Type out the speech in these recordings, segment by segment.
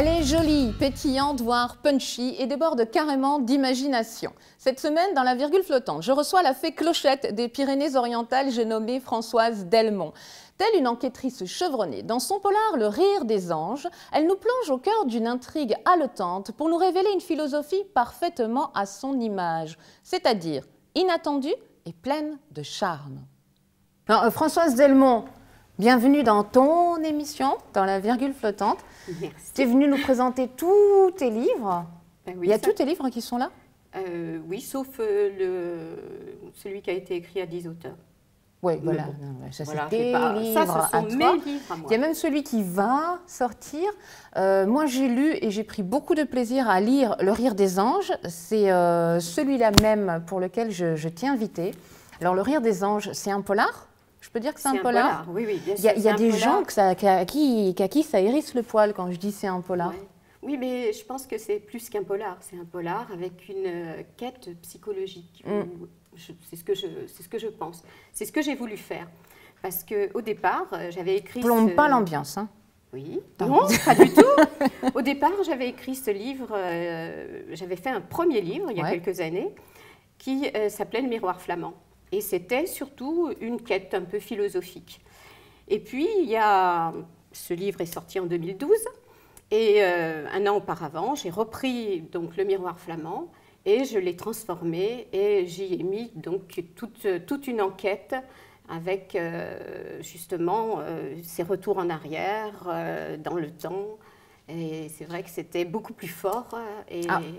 Elle est jolie, pétillante, voire punchy et déborde carrément d'imagination. Cette semaine, dans la virgule flottante, je reçois la fée Clochette des Pyrénées-Orientales, j'ai nommé Françoise Delmont. Telle une enquêtrice chevronnée, dans son polar Le Rire des Anges, elle nous plonge au cœur d'une intrigue haletante pour nous révéler une philosophie parfaitement à son image, c'est-à-dire inattendue et pleine de charme. Alors, Françoise Delmont, bienvenue dans ton émission, dans la virgule flottante. Merci. Tu es venue nous présenter tous tes livres. Oui, Il y a tous tes livres qui sont là? Oui, sauf celui qui a été écrit à 10 auteurs. Oui, voilà. Bon. Non, ça, Voilà, c'est tes livres ça, ce sont mes livres à moi. Il y a même celui qui va sortir. Moi, j'ai lu et j'ai pris beaucoup de plaisir à lire Le Rire des Anges. C'est celui-là même pour lequel je t'ai invité. Alors, Le Rire des Anges, c'est un polar? Je peux dire que c'est un polar? Oui, oui, bien sûr. Il y a des gens à qui ça hérisse le poil quand je dis c'est un polar. Ouais. Oui, mais je pense que c'est plus qu'un polar. C'est un polar avec une quête psychologique. C'est ce que je pense. C'est ce que j'ai voulu faire. Parce qu'au départ, j'avais écrit... Plombe pas l'ambiance, hein? Oui, non, pas du tout. Au départ, j'avais écrit ce livre, j'avais fait un premier livre il y a quelques années qui s'appelait Le Miroir flamand. Et c'était surtout une quête un peu philosophique. Et puis, ce livre est sorti en 2012. Et un an auparavant, j'ai repris donc, Le Miroir flamand et je l'ai transformé et j'y ai mis donc, toute une enquête avec justement ces retours en arrière dans le temps. Et c'est vrai que c'était beaucoup plus fort.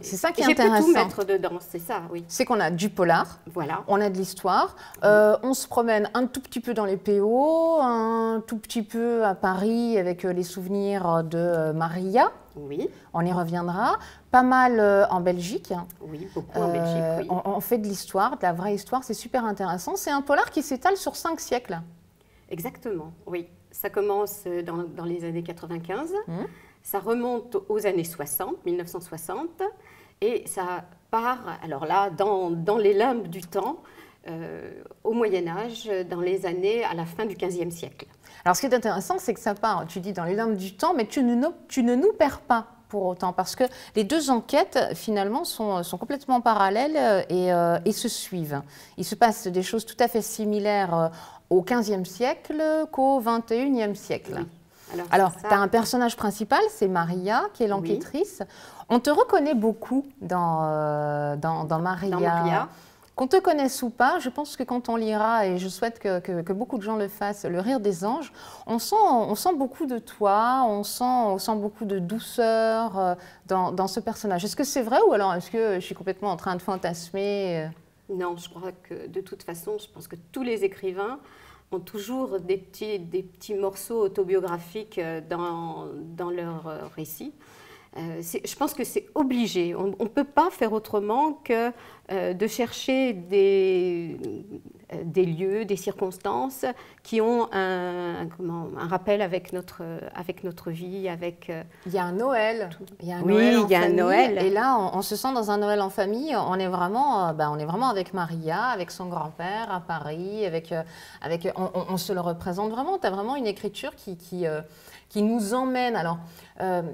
C'est ça qui est intéressant. J'ai pu tout mettre dedans, c'est ça, oui. C'est qu'on a du polar, voilà. On a de l'histoire, on se promène un tout petit peu dans les PO, un tout petit peu à Paris avec les souvenirs de Maria. Oui. On y reviendra. Pas mal en Belgique. Oui, beaucoup en Belgique, oui. On fait de l'histoire, de la vraie histoire, c'est super intéressant. C'est un polar qui s'étale sur 5 siècles. Exactement, oui. Ça commence dans les années 95. Ça remonte aux années 60, 1960, et ça part, alors là, dans les limbes du temps, au Moyen-Âge, à la fin du XVe siècle. Alors, ce qui est intéressant, c'est que ça part, tu dis, dans les limbes du temps, mais tu ne nous perds pas pour autant, parce que les deux enquêtes, finalement, sont complètement parallèles et se suivent. Il se passe des choses tout à fait similaires au XVe siècle qu'au XXIe siècle. Oui. Alors, tu as un personnage principal, c'est Maria, qui est l'enquêtrice. Oui. On te reconnaît beaucoup dans Maria. Dans Maria. Qu'on te connaisse ou pas, je pense que quand on lira, et je souhaite que beaucoup de gens le fassent, Le Rire des Anges, on sent beaucoup de toi, on sent beaucoup de douceur dans ce personnage. Est-ce que c'est vrai ou alors est-ce que je suis complètement en train de fantasmer? Non, je crois que de toute façon, je pense que tous les écrivains ont toujours des petits morceaux autobiographiques dans leur récit. Je pense que c'est obligé. On ne peut pas faire autrement que de chercher des lieux, des circonstances qui ont un rappel avec notre vie, avec... Il y a un Noël. Il y a un Noël. Et là, on se sent dans un Noël en famille. On est vraiment avec Maria, avec son grand-père à Paris. On se le représente vraiment. Tu as vraiment une écriture qui nous emmène. Alors,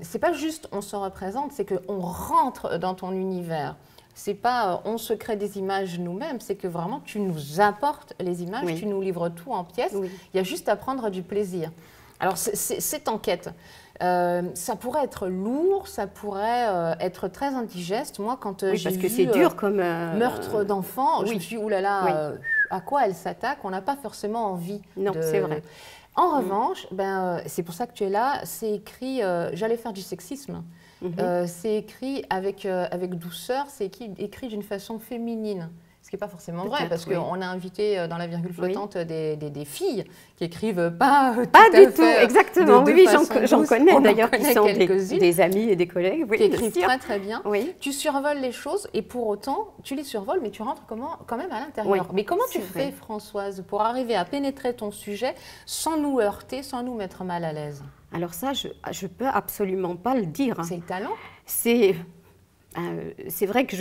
c'est pas juste on se représente, c'est qu'on rentre dans ton univers. C'est pas on se crée des images nous-mêmes, c'est que vraiment tu nous apportes les images, tu nous livres tout en pièces. Il y a juste à prendre du plaisir. Alors, cette enquête, ça pourrait être lourd, ça pourrait être très indigeste. Moi, quand j'ai parce que vu c'est dur comme meurtre d'enfant, je me suis dit, oulala, à quoi elle s'attaque? On n'a pas forcément envie. Non, c'est vrai. En revanche, c'est pour ça que tu es là, c'est écrit, j'allais faire du sexisme, c'est écrit avec douceur, c'est écrit d'une façon féminine. Ce qui n'est pas forcément vrai, parce qu'on a invité dans la virgule flottante des filles qui écrivent pas du tout, exactement. Oui, j'en connais d'ailleurs qui sont des amis et des collègues. Qui écrivent très très bien. Oui. Tu survoles les choses et pour autant, tu les survoles, mais tu rentres quand même à l'intérieur. Mais comment tu fais, Françoise, pour arriver à pénétrer ton sujet sans nous heurter, sans nous mettre mal à l'aise? Alors ça, je ne peux absolument pas le dire. C'est le talent. C'est vrai que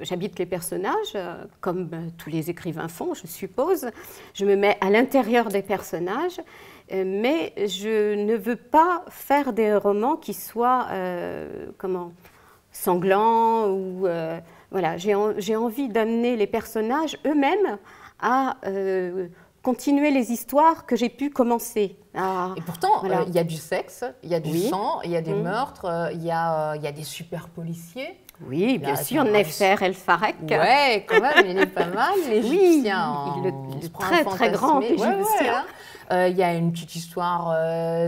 j'habite les personnages, comme tous les écrivains font, je suppose. Je me mets à l'intérieur des personnages, mais je ne veux pas faire des romans qui soient sanglants. Voilà, j'ai envie d'amener les personnages eux-mêmes à continuer les histoires que j'ai pu commencer. Et pourtant, voilà. Y a du sexe, il y a du sang, il y a des meurtres, il y a des super policiers. Oui, bien sûr, Nefer El Farek. Ouais, quand même, il est pas mal, l'Égyptien. Oui, il est très, très grand Égyptien. Il y a une petite histoire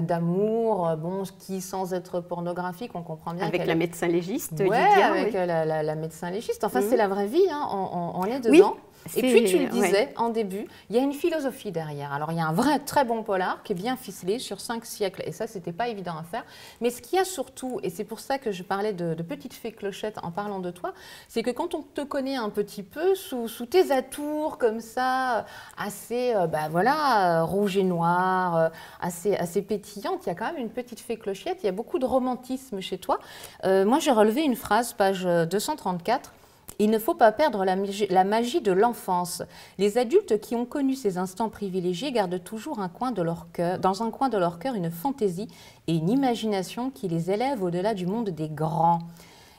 d'amour, bon, qui sans être pornographique, on comprend bien. Avec la médecin légiste, ouais, Lydia. Avec la médecin légiste. Enfin, c'est la vraie vie, hein, on est dedans. Oui. Et puis, tu le disais en début, il y a une philosophie derrière. Alors, il y a un vrai très bon polar qui est bien ficelé sur 5 siècles. Et ça, c'était pas évident à faire. Mais ce qu'il y a surtout, et c'est pour ça que je parlais de petite fée Clochette en parlant de toi, c'est que quand on te connaît un petit peu, sous tes atours comme ça, assez, rouge et noir, assez pétillante, il y a quand même une petite fée Clochette. Il y a beaucoup de romantisme chez toi. Moi, j'ai relevé une phrase, page 234. Il ne faut pas perdre la magie de l'enfance. Les adultes qui ont connu ces instants privilégiés gardent toujours dans un coin de leur cœur une fantaisie et une imagination qui les élève au-delà du monde des grands.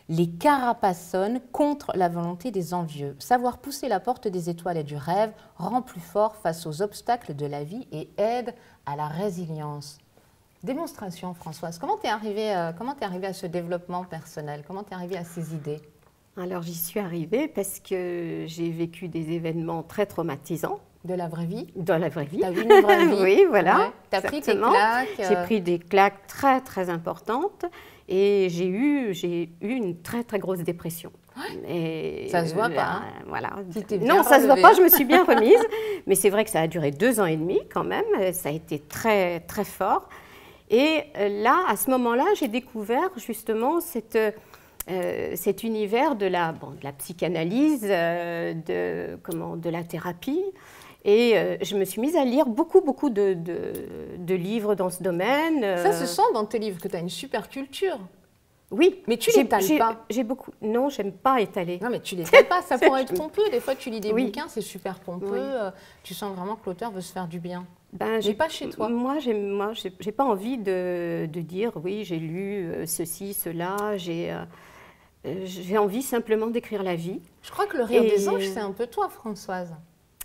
Les carapassonnent contre la volonté des envieux. Savoir pousser la porte des étoiles et du rêve rend plus fort face aux obstacles de la vie et aide à la résilience. Démonstration, Françoise. Comment t'es arrivée à ce développement personnel? Comment t'es arrivée à ces idées? Alors, j'y suis arrivée parce que j'ai vécu des événements très traumatisants. De la vraie vie? Dans la vraie vie. T'as eu une vraie vie? Oui, voilà. Ouais. T'as pris tes claques? J'ai pris des claques très, très importantes et j'ai eu une très, très grosse dépression. Et ça se voit pas. Voilà. Non, ça se voit pas, je me suis bien remise. Mais c'est vrai que ça a duré 2 ans et demi quand même. Ça a été très, très fort. Et là, à ce moment-là, j'ai découvert justement cet univers de la psychanalyse, de la thérapie. Et je me suis mise à lire beaucoup de livres dans ce domaine. Ça se sent dans tes livres que tu as une super culture. Oui. Mais tu l'étales pas. Non, j'aime pas étaler. Non, mais tu l'étales pas. Ça pourrait être pompeux. Des fois, tu lis des bouquins, c'est super pompeux. Oui. Tu sens vraiment que l'auteur veut se faire du bien. Mais pas chez toi. Moi, j'ai pas envie de dire, oui, j'ai lu ceci, cela, j'ai envie simplement d'écrire la vie. Je crois que Le Rire des Anges, c'est un peu toi, Françoise.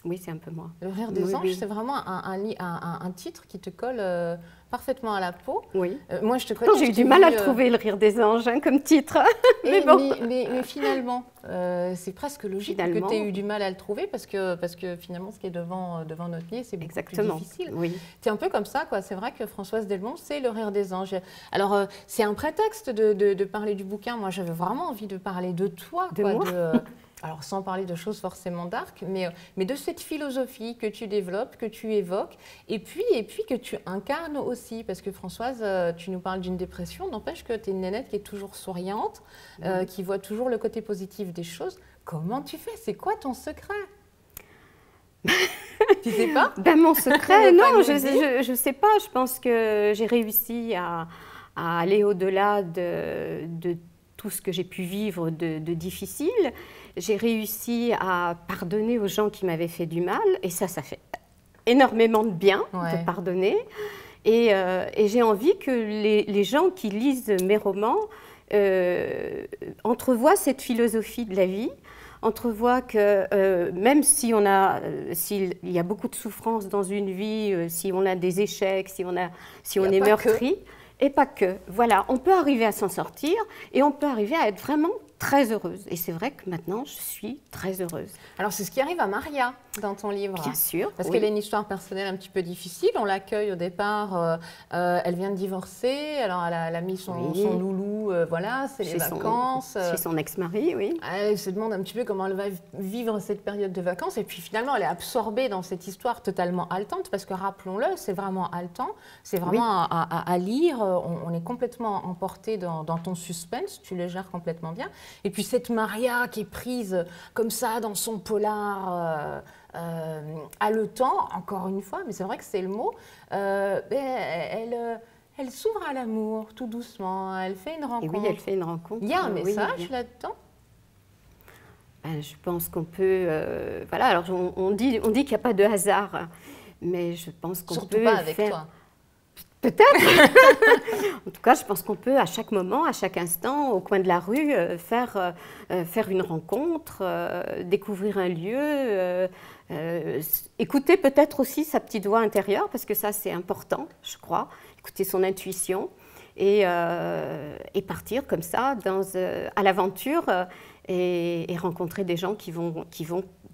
Oui, c'est un peu moi. Le Rire des Anges, c'est vraiment un titre qui te colle parfaitement à la peau. Oui. Moi, je te connais. J'ai eu du mal à trouver Le Rire des Anges comme titre. mais finalement, c'est presque logique que tu aies eu du mal à le trouver parce que finalement, ce qui est devant notre nez, c'est beaucoup plus difficile. Oui. C'est un peu comme ça, quoi. C'est vrai que Françoise Delmont, c'est Le Rire des Anges. Alors, c'est un prétexte de parler du bouquin. Moi, j'avais vraiment envie de parler de toi. De moi alors, sans parler de choses forcément dark, mais de cette philosophie que tu développes, que tu évoques, et puis que tu incarnes aussi. Parce que Françoise, tu nous parles d'une dépression, n'empêche que tu es une nénette qui est toujours souriante, qui voit toujours le côté positif des choses. Comment tu fais? C'est quoi ton secret? Tu sais pas? Mon secret, non, je sais pas. Je pense que j'ai réussi à aller au-delà de tout ce que j'ai pu vivre de difficile. J'ai réussi à pardonner aux gens qui m'avaient fait du mal, et ça fait énormément de bien de pardonner. Et j'ai envie que les gens qui lisent mes romans entrevoient cette philosophie de la vie, entrevoient que même s'il y a beaucoup de souffrance dans une vie, si on a des échecs, si on est meurtri, et pas que. Voilà, on peut arriver à s'en sortir et on peut arriver à être vraiment très heureuse. Et c'est vrai que maintenant, je suis très heureuse. Alors, c'est ce qui arrive à Maria dans ton livre. Bien sûr. Parce qu'elle a une histoire personnelle un petit peu difficile. On l'accueille au départ. Elle vient de divorcer. Alors, elle a mis son loulou, voilà, c'est les vacances. Chez son ex-mari, oui. Elle se demande un petit peu comment elle va vivre cette période de vacances. Et puis, finalement, elle est absorbée dans cette histoire totalement haletante. Parce que, rappelons-le, c'est vraiment haletant. C'est vraiment à lire. On est complètement emporté dans ton suspense. Tu le gères complètement bien. Et puis cette Maria qui est prise comme ça dans son polar haletant, encore une fois, mais c'est vrai que c'est le mot, elle Elle s'ouvre à l'amour, tout doucement. Elle fait une rencontre. Et oui, elle fait une rencontre. Il y a un message oui, là-dedans? Ben, je pense qu'on peut... voilà, alors on dit qu'il n'y a pas de hasard, mais je pense qu'on peut Surtout pas avec faire... toi. Peut-être. En tout cas, je pense qu'on peut à chaque moment, à chaque instant, au coin de la rue, faire une rencontre, découvrir un lieu, écouter peut-être aussi sa petite voix intérieure, parce que ça, c'est important, je crois, écouter son intuition et partir comme ça à l'aventure et rencontrer des gens qui vont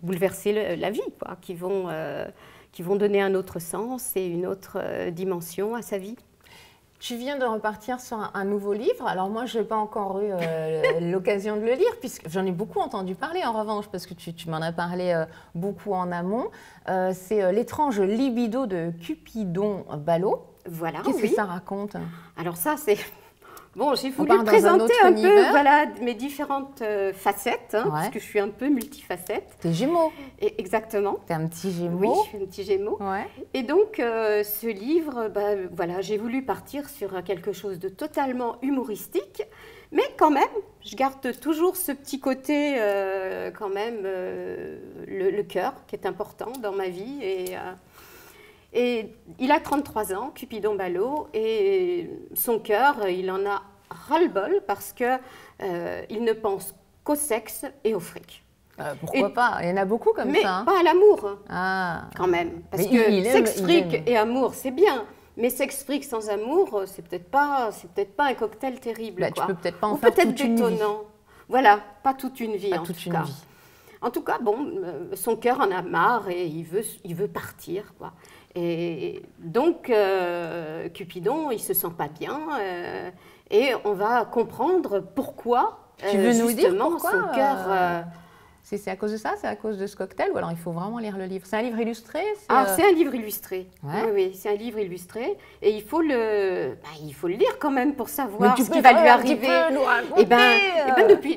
bouleverser la vie, quoi, qui vont donner un autre sens et une autre dimension à sa vie. Tu viens de repartir sur un nouveau livre. Alors moi, je n'ai pas encore eu l'occasion de le lire, puisque j'en ai beaucoup entendu parler en revanche, parce que tu m'en as parlé beaucoup en amont. C'est L'étrange libido de Cupidon Ballot. Voilà, Qu'est-ce que ça raconte? Alors ça, c'est... Bon, j'ai voulu présenter un peu voilà, mes différentes facettes, hein, parce que je suis un peu multifacette. T'es Gémeaux. Exactement. T'es un petit Gémeaux. Oui, je suis un petit Gémeaux. Ouais. Et donc, ce livre, voilà, j'ai voulu partir sur quelque chose de totalement humoristique, mais quand même, je garde toujours ce petit côté, quand même, le cœur, qui est important dans ma vie. Et il a 33 ans, Cupidon Ballot, et son cœur, il en a ras-le-bol parce qu'il ne pense qu'au sexe et au fric. Pourquoi pas? Il y en a beaucoup comme mais ça. Mais pas à l'amour, quand même. Parce que sexe, fric et amour, c'est bien. Mais sexe, fric sans amour, c'est peut-être pas un cocktail terrible. Tu peux peut-être pas en Ou faire peut-être toute une vie. Voilà, pas toute une vie en tout cas. Vie. En tout cas, bon, son cœur en a marre et il veut partir, quoi. Et donc, Cupidon, il ne se sent pas bien et on va comprendre pourquoi, tu veux nous dire pourquoi, son cœur... C'est à cause de ça? C'est à cause de ce cocktail? Ou alors il faut vraiment lire le livre? C'est un livre illustré? C'est un livre illustré. Ouais. Oui, c'est un livre illustré. Et il faut le lire quand même pour savoir ce qui va lui arriver. Et ben,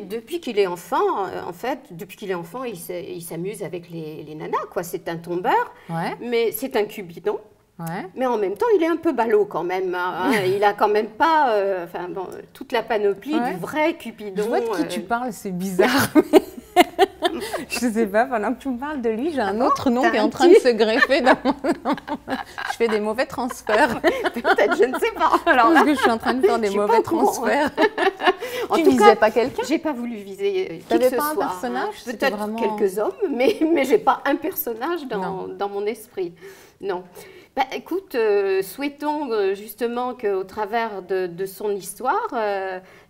depuis qu'il est enfant, il s'amuse avec les nanas, quoi. C'est un tombeur, mais c'est un Cupidon. Ouais. Mais en même temps, il est un peu ballot quand même. Hein. Il n'a quand même pas toute la panoplie du vrai Cupidon. Je vois de qui tu parles, c'est bizarre. Je ne sais pas, pendant que tu me parles de lui, j'ai un autre nom qui est en train de se greffer dans mon... Je fais des mauvais transferts. Peut-être, je ne sais pas. Alors là, que je suis en train de faire des mauvais transferts. Tu ne visais pas quelqu'un? J'ai pas voulu viser qui que ce soit. Tu n'avais pas un personnage? Peut-être vraiment... quelques hommes, mais je n'ai pas un personnage dans mon esprit. Non. Écoute, souhaitons justement qu'au travers de son histoire,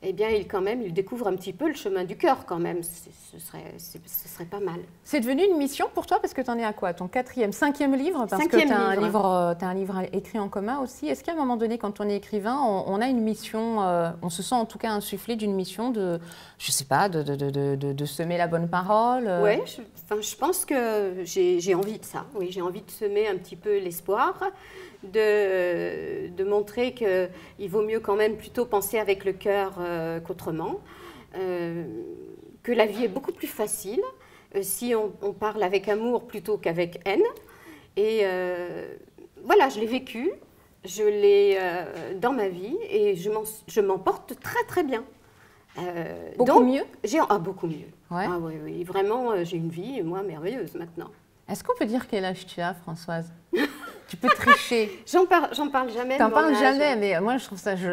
eh bien, il découvre un petit peu le chemin du cœur quand même. Ce serait pas mal. C'est devenu une mission pour toi parce que tu en es à quoi? Ton 5e livre? Parce que tu as un livre écrit en commun aussi. Est-ce qu'à un moment donné, quand on est écrivain, on a une mission, on se sent en tout cas insufflé d'une mission de, je sais pas, de semer la bonne parole? Oui, je pense que j'ai envie de ça. Oui, j'ai envie de semer un petit peu l'espoir. De montrer qu'il vaut mieux quand même plutôt penser avec le cœur qu'autrement, que la vie est beaucoup plus facile si on parle avec amour plutôt qu'avec haine. Et voilà, je l'ai vécu, je l'ai dans ma vie et je m'en porte très très bien. Beaucoup mieux? Beaucoup mieux. Ouais. Ah, oui, vraiment, j'ai une vie, moi, merveilleuse maintenant. Est-ce qu'on peut dire quel âge tu as, Françoise? Tu peux tricher. J'en parle jamais. T'en parles jamais, mais moi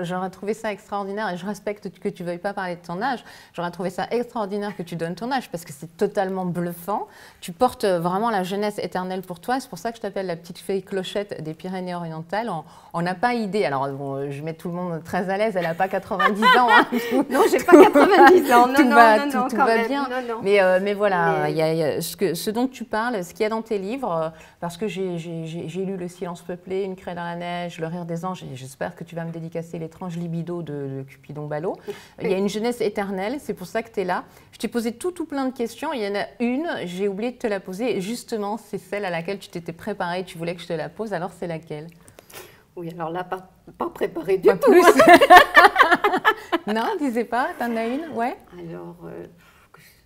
j'aurais trouvé ça extraordinaire et je respecte que tu veuilles pas parler de ton âge. J'aurais trouvé ça extraordinaire que tu donnes ton âge parce que c'est totalement bluffant. Tu portes vraiment la jeunesse éternelle pour toi. C'est pour ça que je t'appelle la petite fée clochette des Pyrénées-Orientales. On n'a pas idée. Alors bon, je mets tout le monde très à l'aise. Elle n'a pas 90 ans. Hein. Non, j'ai pas 90 ans. Tout va bien. Non. Mais voilà, il y a ce dont tu parles, ce qu'il y a dans tes livres, parce que j'ai lu Le silence peuplé, Une craie dans la neige, Le rire des anges, et j'espère que tu vas me dédicacer L'étrange libido de Cupidon Ballot. Il y a une jeunesse éternelle, c'est pour ça que tu es là. Je t'ai posé tout plein de questions, il y en a une, j'ai oublié de te la poser, et justement, c'est celle à laquelle tu t'étais préparée, tu voulais que je te la pose, alors c'est laquelle? Oui, alors là, pas préparée du tout. Non, disais pas, t'en as une? Ouais. Alors,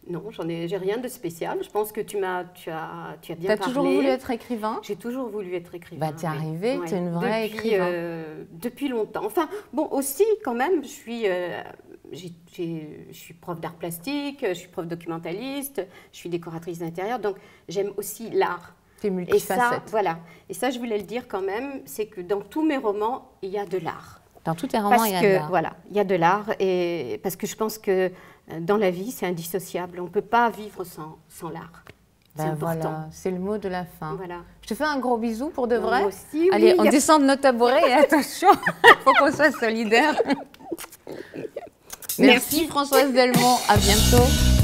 Non, j'ai rien de spécial. Je pense que tu as bien parlé. Tu as toujours voulu être écrivain? J'ai toujours voulu être écrivain. Bah, tu es arrivée, tu es une vraie écrivain. Depuis longtemps. Enfin, bon, aussi, quand même, je suis prof d'art plastique, je suis prof documentaliste, je suis décoratrice d'intérieur, donc j'aime aussi l'art. Tu es multifacette. Et ça, voilà. Et ça, je voulais le dire quand même, c'est que dans tous mes romans, il y a de l'art. Dans tous tes romans, il y a de l'art. Voilà, il y a de l'art, et parce que je pense que dans la vie, c'est indissociable. On ne peut pas vivre sans l'art. C'est important. Voilà, c'est le mot de la fin. Voilà. Je te fais un gros bisou pour de vrai. Moi aussi, allez, on descend de notre tabouret et attention, il faut qu'on soit solidaires. Merci Françoise Delmont, à bientôt.